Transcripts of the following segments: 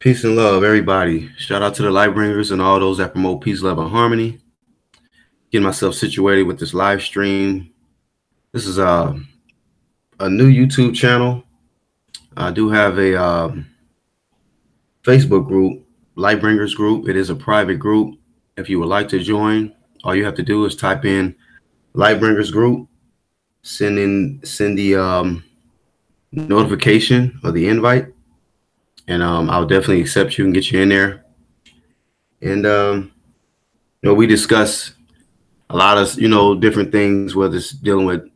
Peace and love, everybody. Shout out to the light bringers and all those that promote peace, love, and harmony. Getting myself situated with this live stream. This is a new YouTube channel. I do have a Facebook group, Light Bringers Group. It is a private group. If you would like to join, all you have to do is type in Light Bringers Group, send the notification or the invite, and I'll definitely accept you and get you in there. And we discuss a lot of different things, whether it's dealing with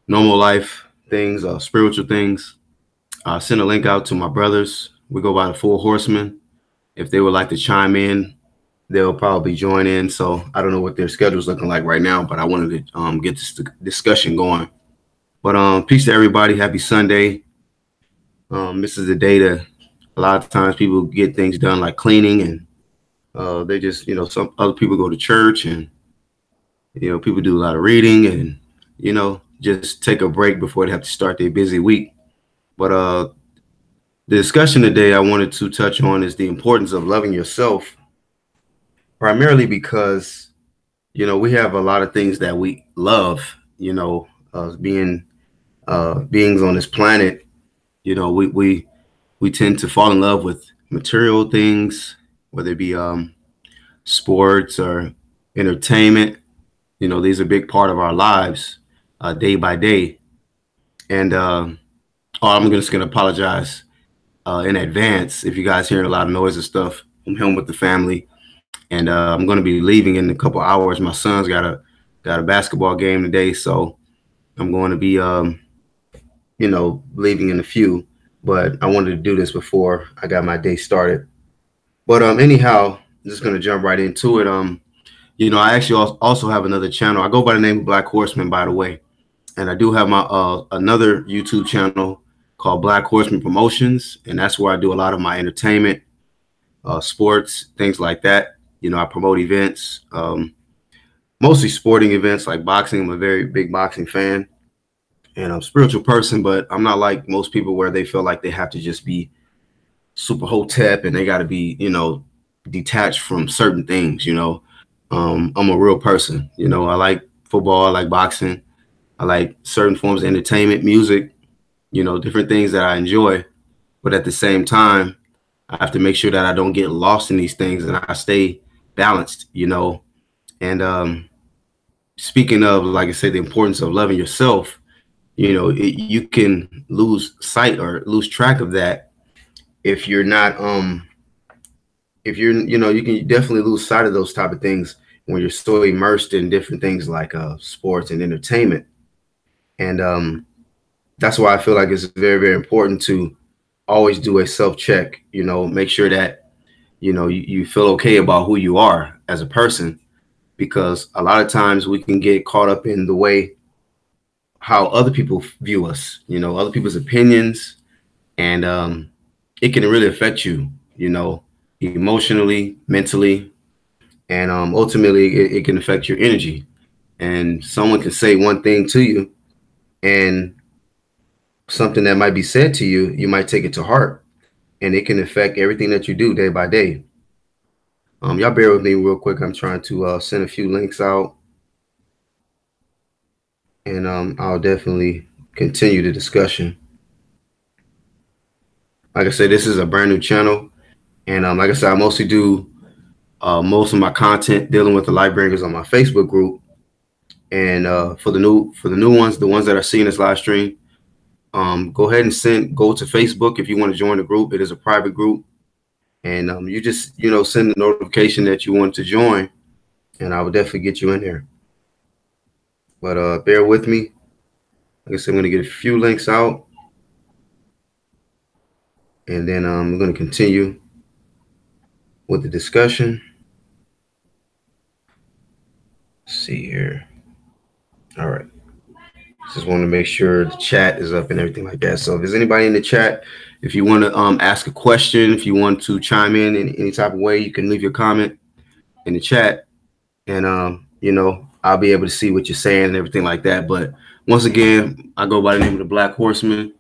normal life things, spiritual things. Send a link out to my brothers. We go by the Four Horsemen. If they would like to chime in, they'll probably join in. So I don't know what their schedule's looking like right now, but I wanted to get this discussion going. But peace to everybody. Happy Sunday. This is the day that a lot of times people get things done like cleaning, and they just, some other people go to church, and people do a lot of reading, and just take a break before they have to start their busy week. But the discussion today I wanted to touch on is the importance of loving yourself, primarily because we have a lot of things that we love, being beings on this planet. We tend to fall in love with material things, whether it be sports or entertainment. These are a big part of our lives, day by day. And I'm just going to apologize in advance if you guys hearing a lot of noise and stuff. I'm home with the family, and I'm going to be leaving in a couple hours. My son's got a basketball game today, so I'm going to be leaving in a few. But I wanted to do this before I got my day started. But anyhow, I'm just going to jump right into it. I actually also have another channel. I go by the name of Black Horseman, by the way. And I do have my another YouTube channel called Black Horseman Promotions. And that's where I do a lot of my entertainment, sports, things like that. I promote events, mostly sporting events like boxing. I'm a very big boxing fan. And I'm a spiritual person, but I'm not like most people where they feel like they have to just be super hotep and they got to be, detached from certain things. I'm a real person. I like football, I like boxing, I like certain forms of entertainment, music, different things that I enjoy. But at the same time, I have to make sure that I don't get lost in these things and I stay balanced, And speaking of, like I said, the importance of loving yourself, you can lose sight or lose track of that if you're not, you can definitely lose sight of those type of things when you're so immersed in different things like sports and entertainment. And that's why I feel like it's very, very important to always do a self-check, make sure that, you feel okay about who you are as a person, because a lot of times we can get caught up in the way how other people view us, other people's opinions, and it can really affect you, emotionally, mentally, and ultimately it can affect your energy. And someone can say one thing to you, and something that might be said to you, you might take it to heart, and it can affect everything that you do day by day. Y'all bear with me real quick. I'm trying to send a few links out, and I'll definitely continue the discussion. Like I said, this is a brand new channel, and like I said, I mostly do most of my content dealing with the light bringers on my Facebook group. And for the new ones, the ones that are seeing this live stream, go ahead and go to Facebook if you want to join the group. It is a private group, and you just send the notification that you want to join, and I will definitely get you in there. But bear with me. Like I said, I'm going to get a few links out, and then we're going to continue with the discussion. Let's see here. All right. Just want to make sure the chat is up and everything like that. So if there's anybody in the chat, if you want to ask a question, if you want to chime in any type of way, you can leave your comment in the chat, and I'll be able to see what you're saying and everything like that. But once again, I go by the name of the Black Horseman,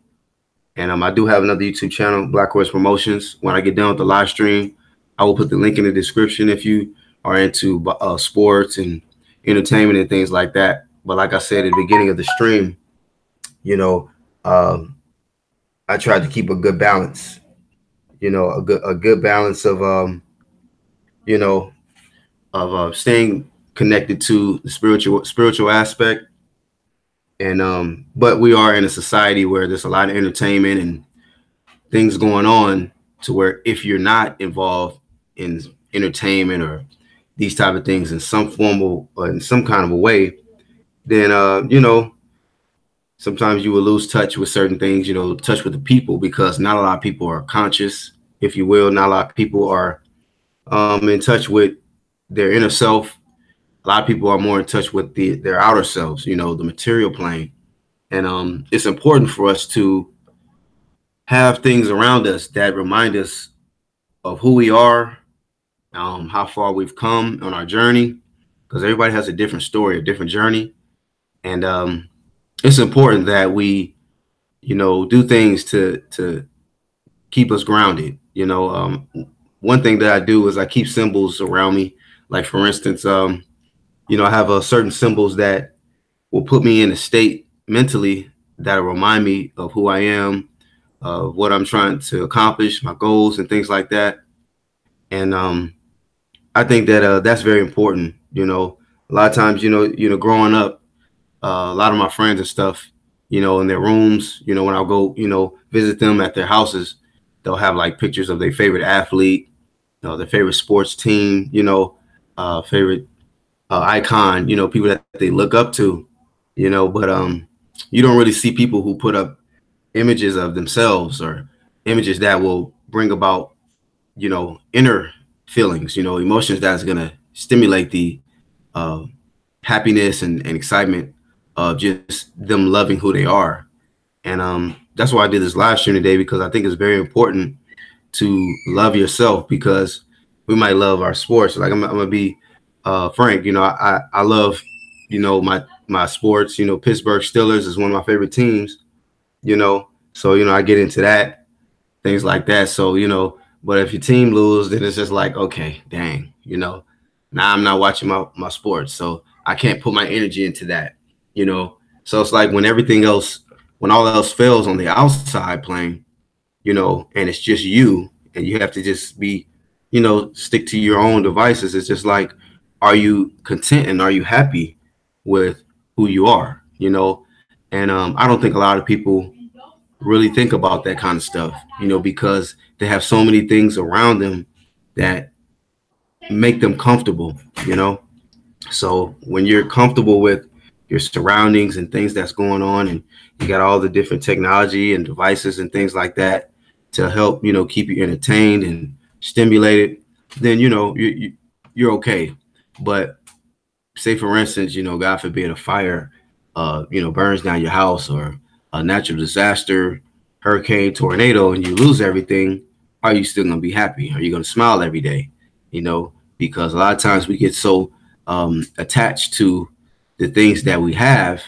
And I do have another YouTube channel, Black Horse Promotions. When I get done with the live stream, I will put the link in the description if you are into sports and entertainment and things like that. But like I said at the beginning of the stream, you know, I tried to keep a good balance. You know, a good balance of you know, of staying connected to the spiritual aspect. And but we are in a society where there's a lot of entertainment and things going on, to where if you're not involved in entertainment or these type of things in some formal or in some kind of a way, then you know, sometimes you will lose touch with certain things, you know, touch with the people, because not a lot of people are conscious, if you will. Not a lot of people are in touch with their inner self. A lot of people are more in touch with their outer selves, you know, the material plane. And it's important for us to have things around us that remind us of who we are, how far we've come on our journey, because everybody has a different story, a different journey. And it's important that we, you know, do things to keep us grounded. You know, one thing that I do is I keep symbols around me. Like, for instance, you know, I have certain symbols that will put me in a state mentally that'll remind me of who I am, of what I'm trying to accomplish, my goals and things like that. And I think that that's very important. You know, a lot of times, you know, growing up, a lot of my friends and stuff, you know, in their rooms, you know, when I'll go, you know, visit them at their houses, they'll have like pictures of their favorite athlete, you know, their favorite sports team, you know, favorite icon, you know, people that they look up to, you know. But you don't really see people who put up images of themselves, or images that will bring about, you know, inner feelings, you know, emotions that's going to stimulate the uh, happiness and excitement of just them loving who they are. And that's why I did this live stream today, because I think it's very important to love yourself, because we might love our sports. Like, I'm gonna be frank, you know, I love, you know, my sports. You know, Pittsburgh Steelers is one of my favorite teams, you know. So, you know, I get into that, things like that. So, you know, but if your team lose, then it's just like, okay, dang, you know, now I'm not watching my sports. So I can't put my energy into that, you know. So it's like when everything else, when all else fails on the outside playing, you know, and it's just you, and you have to just be, you know, stick to your own devices. It's just like, are you content and are you happy with who you are, you know? And I don't think a lot of people really think about that kind of stuff, you know, because they have so many things around them that make them comfortable, you know. So when you're comfortable with your surroundings and things that's going on, and you got all the different technology and devices and things like that to help, you know, keep you entertained and stimulated, then, you know, you're okay. But say, for instance, you know, God forbid, a fire, you know, burns down your house, or a natural disaster, hurricane, tornado, and you lose everything. Are you still going to be happy? Are you going to smile every day? You know, because a lot of times we get so attached to the things that we have,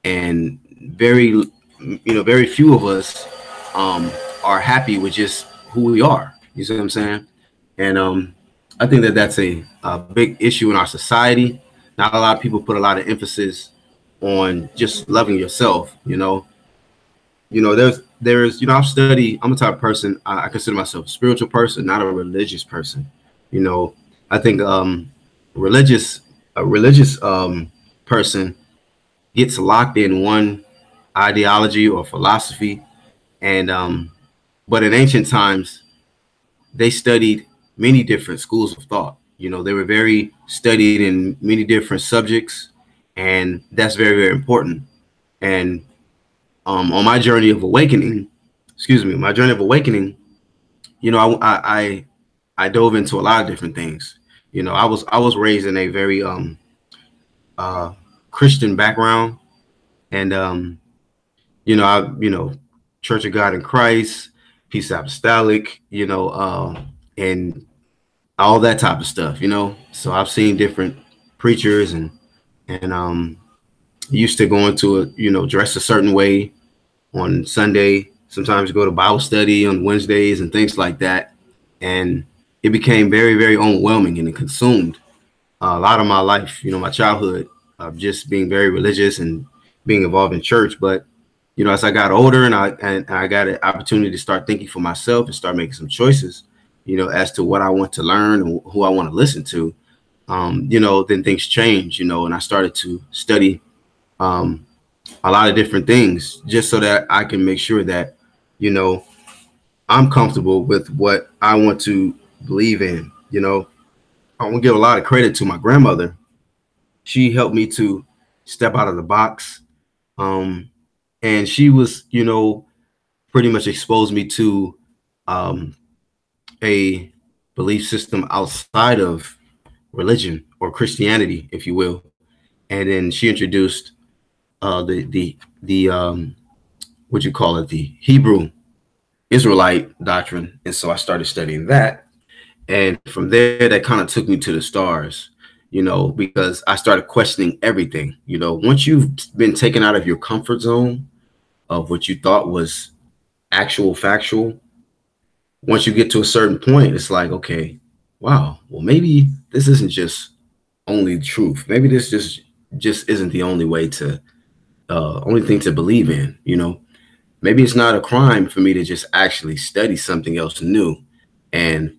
and very, you know, very few of us are happy with just who we are. You see what I'm saying? And I think that that's a big issue in our society. Not a lot of people put a lot of emphasis on just loving yourself. You know, there's, you know, I'm a type of person, I consider myself a spiritual person, not a religious person. You know, I think religious a religious person gets locked in one ideology or philosophy, and but in ancient times they studied many different schools of thought. You know, they were very studied in many different subjects, and that's very, very important. And on my journey of awakening, my journey of awakening, you know, I dove into a lot of different things. You know, I was raised in a very uh, Christian background, and you know, Church of God in Christ, Peace Apostolic, you know, and all that type of stuff. You know, so I've seen different preachers, and used to going to a, you know, dress a certain way on Sunday, sometimes go to Bible study on Wednesdays and things like that. And it became very, very overwhelming, and it consumed a lot of my life, my childhood, of just being very religious and being involved in church. But, as I got older and I got an opportunity to start thinking for myself and start making some choices, as to what I want to learn and who I want to listen to, then things change, and I started to study a lot of different things just so that I can make sure that, I'm comfortable with what I want to believe in. I want to give a lot of credit to my grandmother. She helped me to step out of the box. And she was, pretty much exposed me to a belief system outside of religion or Christianity, if you will. And then she introduced the what you call it, the Hebrew Israelite doctrine. And so I started studying that. And from there, that kind of took me to the stars, because I started questioning everything. Once you've been taken out of your comfort zone of what you thought was actual factual, once you get to a certain point, it's like, okay, wow, well, maybe this isn't just only truth. Maybe this just isn't the only way to only thing to believe in. Maybe it's not a crime for me to just actually study something else new. And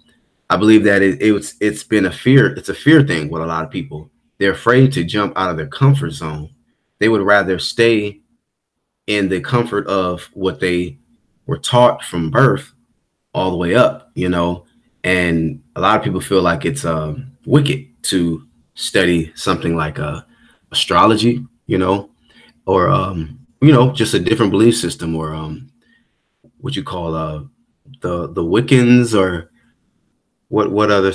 I believe that it's been a fear. It's a fear thing with a lot of people. They're afraid to jump out of their comfort zone. They would rather stay in the comfort of what they were taught from birth all the way up, and a lot of people feel like it's wicked to study something like astrology, or just a different belief system, or what you call the Wiccans, or what other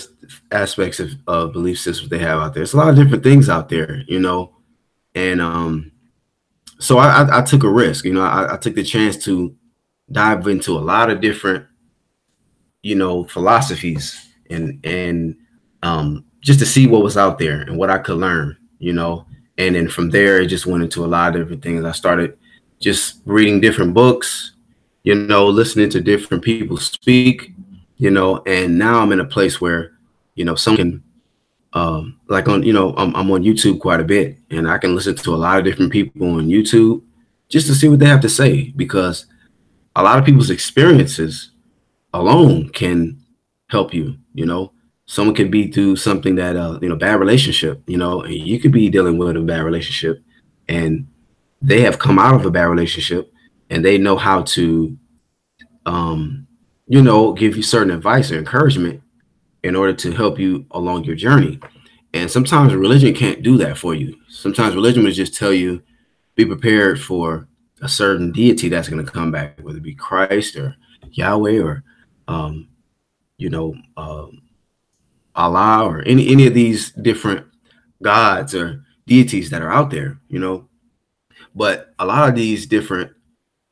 aspects of belief systems they have out there. It's a lot of different things out there, and so I took a risk. I took the chance to dive into a lot of different philosophies, and just to see what was out there and what I could learn, and then from there it just went into a lot of different things. I started just reading different books, listening to different people speak, and now I'm in a place where, someone can, like on, I'm on YouTube quite a bit, and I can listen to a lot of different people on YouTube just to see what they have to say, because a lot of people's experiences alone can help you. Someone could be through something that bad relationship, and you could be dealing with a bad relationship, and they have come out of a bad relationship, and they know how to give you certain advice or encouragement in order to help you along your journey. And sometimes religion can't do that for you. Sometimes religion would just tell you, be prepared for a certain deity that's going to come back, whether it be Christ or Yahweh or Allah, or any of these different gods or deities that are out there, But a lot of these different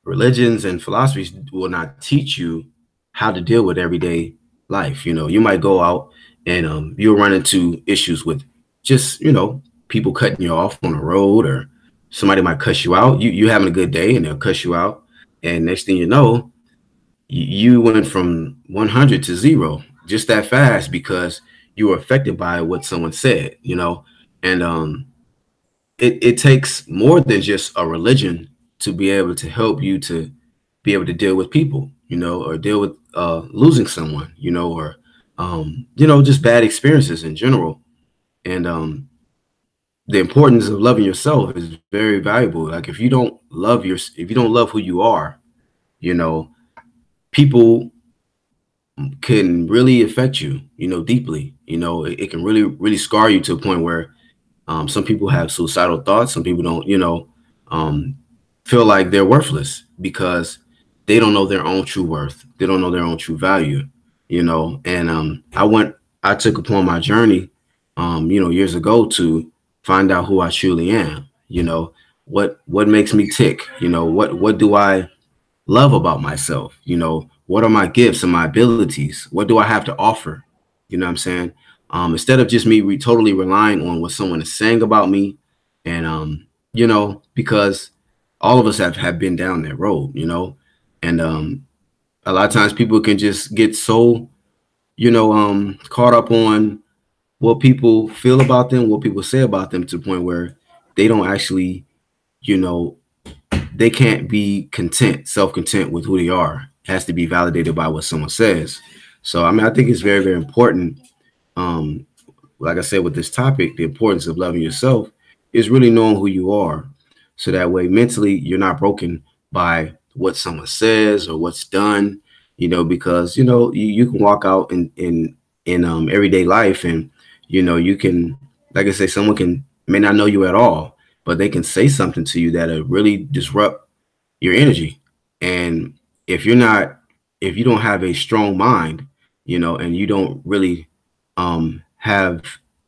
religions and philosophies will not teach you how to deal with everyday life. You might go out and you'll run into issues with just, people cutting you off on the road, or somebody might cuss you out. You having a good day and they'll cuss you out. And next thing you know, you went from 100 to 0 just that fast because you were affected by what someone said, and it takes more than just a religion to be able to help you to be able to deal with people, or deal with losing someone, or just bad experiences in general. And the importance of loving yourself is very valuable. Like if you don't love who you are, people can really affect you, deeply. It can really, really scar you to a point where some people have suicidal thoughts. Some people don't, feel like they're worthless because they don't know their own true worth. They don't know their own true value, and I took upon my journey, years ago to find out who I truly am, what makes me tick, what do I love about myself, what are my gifts and my abilities? What do I have to offer? You know what I'm saying? Instead of just me totally relying on what someone is saying about me. And, because all of us have been down that road, And a lot of times people can just get so, caught up on what people feel about them, what people say about them, to the point where they don't actually, you know, they can't be content, self-content with who they are. It has to be validated by what someone says. So, I mean, I think it's very, very important. Um, like I said, with this topic, the importance of loving yourself is really knowing who you are. So that way, mentally, you're not broken by what someone says or what's done, because, you can walk out in everyday life, and, you can, like I say, someone may not know you at all, but they can say something to you that'll really disrupt your energy. And if you're not, if you don't have a strong mind, and you don't really have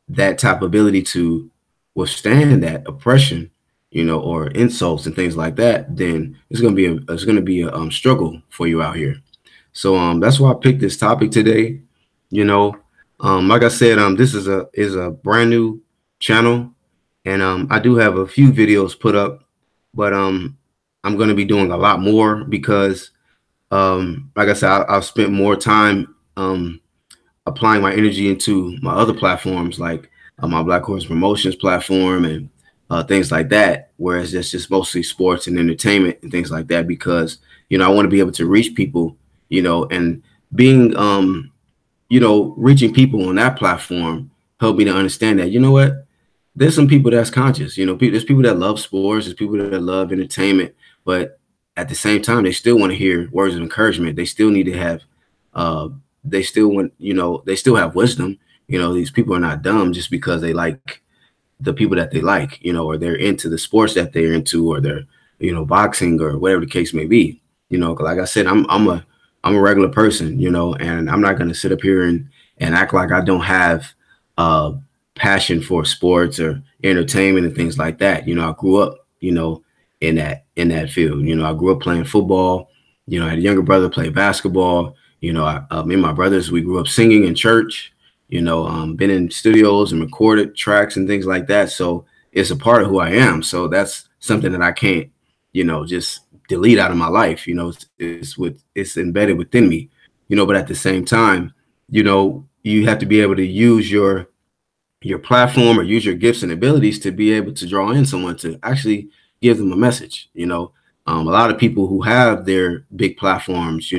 that type of ability to withstand that oppression, or insults and things like that, then it's gonna be a struggle for you out here. So that's why I picked this topic today. You know, like I said, this is a brand new channel, and I do have a few videos put up, but I'm gonna be doing a lot more because like I said, I've spent more time applying my energy into my other platforms, like my Black Horse Promotions platform and things like that. Whereas that's just mostly sports and entertainment and things like that, because I want to be able to reach people, and being reaching people on that platform helped me to understand that, what, there's some people that's conscious, there's people that love sports, there's people that love entertainment, but at the same time, they still want to hear words of encouragement. They still need to have, uh, they still have wisdom. These people are not dumb just because they like the people that they like, or they're into the sports that they're into, or they're, boxing or whatever the case may be. 'Cause like I said, I'm a regular person, and I'm not gonna sit up here and act like I don't have passion for sports or entertainment and things like that. I grew up, in that field. I grew up playing football. I had a younger brother play basketball. Me and my brothers, we grew up singing in church. Been in studios and recorded tracks and things like that. So it's a part of who I am. So that's something that I can't, just delete out of my life. It's embedded within me. But at the same time, you have to be able to use your platform or use your gifts and abilities to be able to draw in someone to actually give them a message. A lot of people who have their big platforms,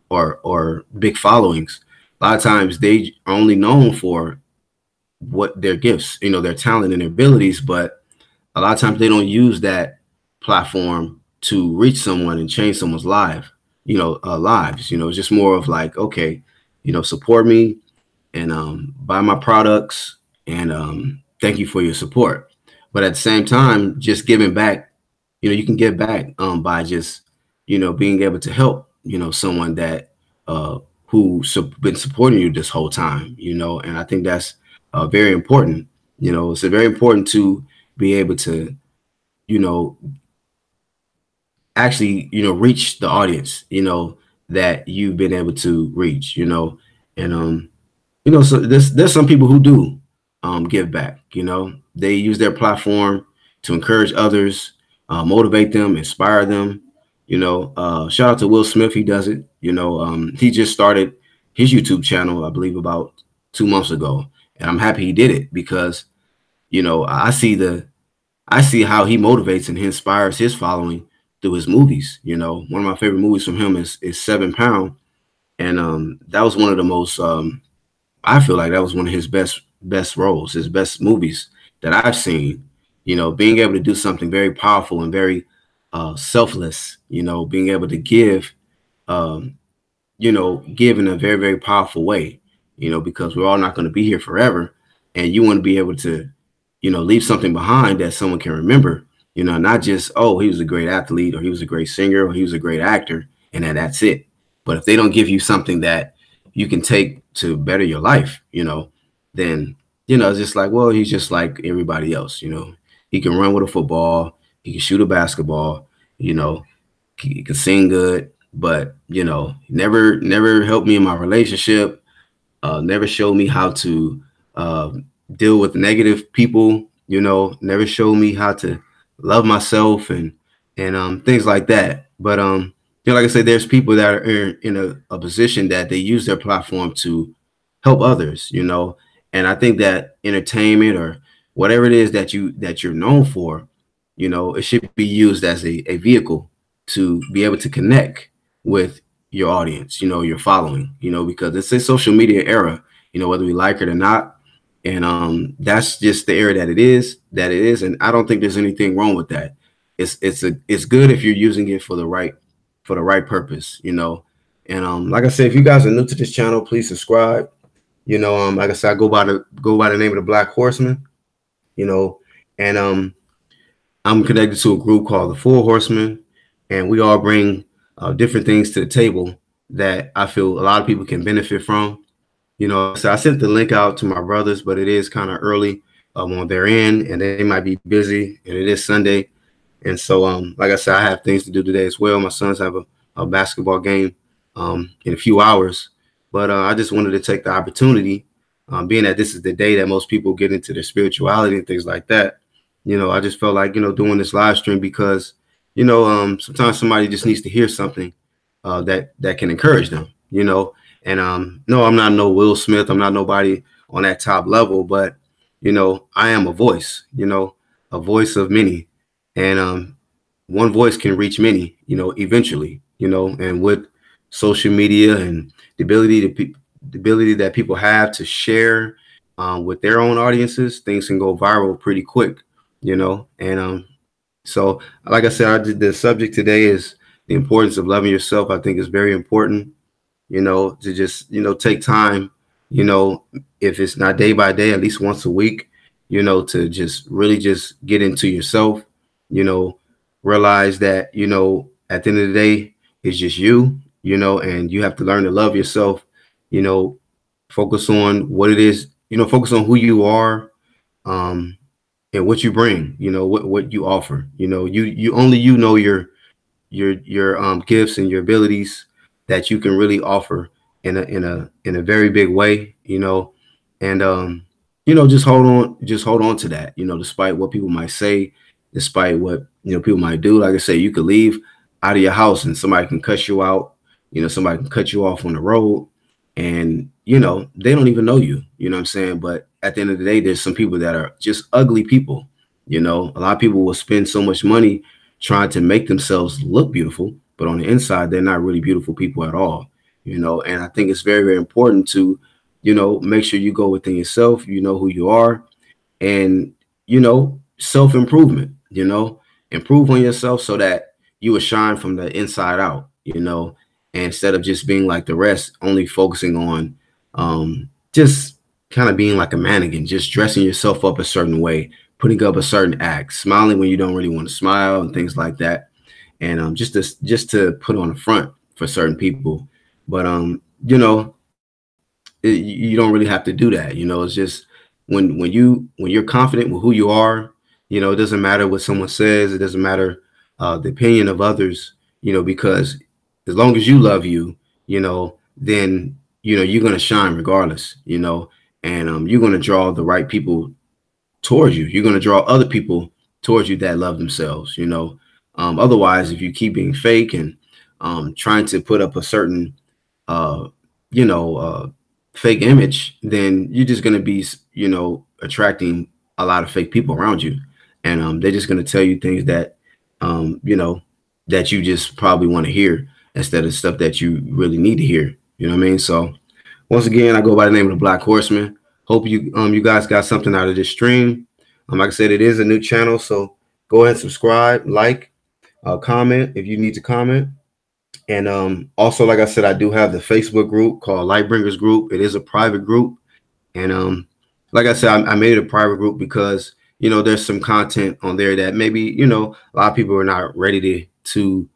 or big followings, a lot of times they are only known for what their gifts, their talent and their abilities, but a lot of times they don't use that platform to reach someone and change someone's lives. It's just more of like, okay, support me and buy my products, and thank you for your support. But at the same time, just giving back, you can give back by just, being able to help, someone that who's been supporting you this whole time, and I think that's very important. It's very important to be able to, you know, actually, reach the audience, that you've been able to reach, and so there's some people who do give back. They use their platform to encourage others, motivate them, inspire them. Shout out to Will Smith. He does it. He just started his YouTube channel, I believe, about 2 months ago, and I'm happy he did it because I see how he motivates and he inspires his following through his movies. One of my favorite movies from him is 7 Pound, and that was one of the most I feel like that was one of his best roles, his best movies that I've seen. Being able to do something very powerful and very selfless. Being able to give, um, give in a very, very powerful way. Because we're all not going to be here forever, and you want to be able to, leave something behind that someone can remember. Not just, oh, he was a great athlete, or he was a great singer, or he was a great actor, and then that's it. But if they don't give you something that you can take to better your life, then, it's just like, well, he's just like everybody else. He can run with a football, he can shoot a basketball, you know, he can sing good, but, never helped me in my relationship, never showed me how to uh, deal with negative people, never showed me how to love myself and things like that. But you know, like I said, there's people that are in a position that they use their platform to help others, you know. And I think that entertainment or whatever it is that you're known for, you know, it should be used as a vehicle to be able to connect with your audience, you know, your following, you know, because it's a social media era, you know, whether we like it or not. And that's just the era that it is. And I don't think there's anything wrong with that. It's good if you're using it for the right purpose, you know. And like I said, if you guys are new to this channel, please subscribe. You know, like I said, I go by the name of the Black Horseman, you know, and I'm connected to a group called the Four Horsemen, and we all bring different things to the table that I feel a lot of people can benefit from. You know, so I sent the link out to my brothers, but it is kind of early on their end, and they might be busy, and it is Sunday. And so, like I said, I have things to do today as well. My sons have a basketball game in a few hours, but I just wanted to take the opportunity, being that this is the day that most people get into their spirituality and things like that. You know, I just felt like, you know, doing this live stream because, you know, sometimes somebody just needs to hear something that can encourage them, you know. And no, I'm not no Will Smith. I'm not nobody on that top level, but, you know, I am a voice, you know, a voice of many. And one voice can reach many, you know, eventually, you know. And with social media and the ability that people have to share with their own audiences, things can go viral pretty quick, you know. And so, like I said, the subject today is the importance of loving yourself. I think is very important, you know, to just, you know, take time, you know, if it's not day by day, at least once a week, you know, to just really just get into yourself, you know, realize that, you know, at the end of the day, it's just you know, and you have to learn to love yourself, you know, focus on what it is, you know, focus on who you are, um, and what you bring, you know, what you offer, you know, you know your gifts and your abilities that you can really offer in a very big way, you know. And you know, just hold on to that, you know, despite what people might say, despite what, you know, people might do. Like I say, you could leave out of your house and somebody can cuss you out, you know, somebody can cut you off on the road, and you know, they don't even know you, you know what I'm saying? But at the end of the day, there's some people that are just ugly people, you know. A lot of people will spend so much money trying to make themselves look beautiful, but on the inside, they're not really beautiful people at all, you know. And I think it's very, very important to, you know, make sure you go within yourself, you know who you are, and, you know, self improvement, you know, improve on yourself so that you will shine from the inside out, you know, and instead of just being like the rest, only focusing on just kind of being like a mannequin, just dressing yourself up a certain way, putting up a certain act, smiling when you don't really want to smile, and things like that. And just to put on a front for certain people. But you know, you don't really have to do that. You know, it's just when you're confident with who you are, you know, it doesn't matter what someone says. It doesn't matter the opinion of others. You know, because as long as you love you, you know, then you know you're gonna shine regardless. You know, and you're gonna draw the right people towards you. You're going to draw other people towards you that love themselves, you know. Otherwise, if you keep being fake and trying to put up a certain, uh, you know, fake image, then you're just going to be, you know, attracting a lot of fake people around you. And they're just going to tell you things that, you know, that you just probably want to hear instead of stuff that you really need to hear. You know what I mean? So once again, I go by the name of the Black Horseman. Hope you guys got something out of this stream. Like I said, it is a new channel, so go ahead and subscribe, like, comment if you need to comment. And also, like I said, I do have the Facebook group called Lightbringers Group. It is a private group. And like I said, I made it a private group because, you know, there's some content on there that maybe, you know, a lot of people are not ready to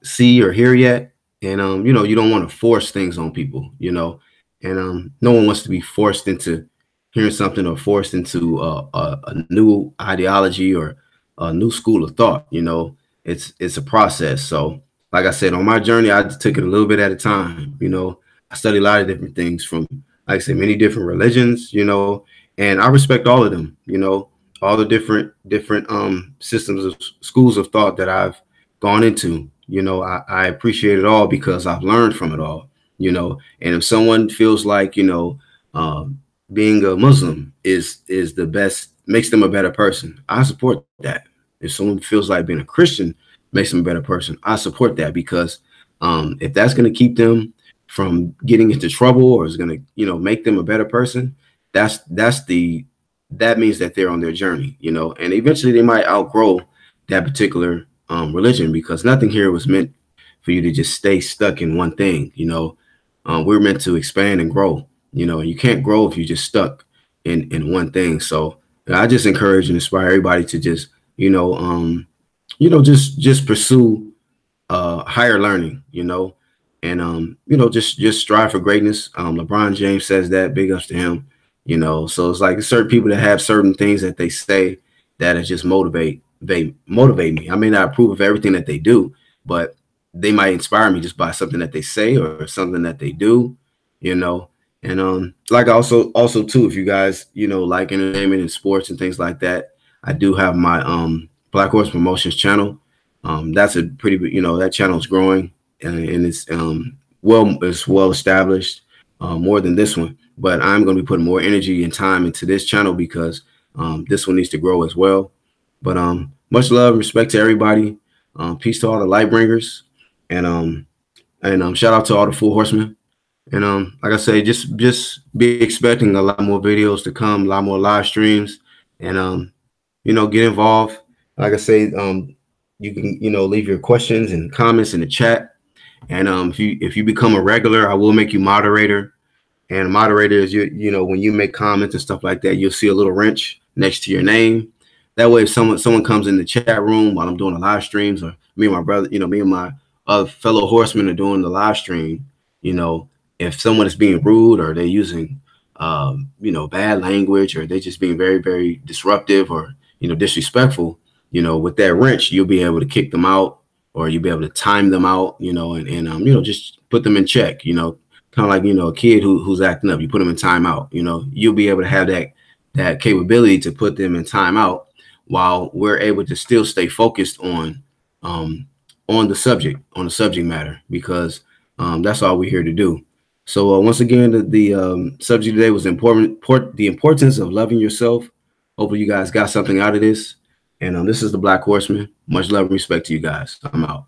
see or hear yet. And, you know, you don't want to force things on people, you know, and no one wants to be forced into hearing something or forced into a new ideology or a new school of thought. You know, it's a process. So, like I said, on my journey, I took it a little bit at a time. You know, I studied a lot of different things from, like I said, many different religions, you know, and I respect all of them, you know, all the different systems of schools of thought that I've gone into. You know, I appreciate it all because I've learned from it all. You know, and if someone feels like, you know, being a Muslim is the best, makes them a better person, I support that. If someone feels like being a Christian makes them a better person, I support that because if that's going to keep them from getting into trouble or is going to, you know, make them a better person, that means that they're on their journey, you know, and eventually they might outgrow that particular religion because nothing here was meant for you to just stay stuck in one thing. You know, we're meant to expand and grow. You know, and you can't grow if you're just stuck in one thing. So I just encourage and inspire everybody to just just pursue higher learning. You know, and just strive for greatness. LeBron James says that. Big ups to him. You know, so it's like certain people that have certain things that they say that is just they motivate me. I may not approve of everything that they do, but they might inspire me just by something that they say or something that they do, you know. And like also too, if you guys, you know, like entertainment and sports and things like that, I do have my Black Horse Promotions channel. That's a pretty, you know, that channel is growing and it's well established, more than this one. But I'm going to be putting more energy and time into this channel because this one needs to grow as well. But much love, respect to everybody. Peace to all the light bringers, and shout out to all the full horsemen. And like I say, just be expecting a lot more videos to come, a lot more live streams, and get involved. Like I say, you can leave your questions and comments in the chat. And if you become a regular, I will make you moderator. And moderator is when you make comments and stuff like that, you'll see a little wrench next to your name. That way, if someone comes in the chat room while I'm doing the live streams, or me and my brother, me and my other fellow horsemen are doing the live stream, if someone is being rude or they're using, bad language, or they're just being very, very disruptive or, disrespectful, with that wrench, you'll be able to kick them out, or you'll be able to time them out, and just put them in check, kind of like, a kid who's acting up, you put them in timeout, you'll be able to have that capability to put them in timeout while we're able to still stay focused on the subject matter, because that's all we're here to do. So once again, the subject today was the importance of loving yourself. Hopefully you guys got something out of this. And this is the Black Horseman. Much love and respect to you guys. I'm out.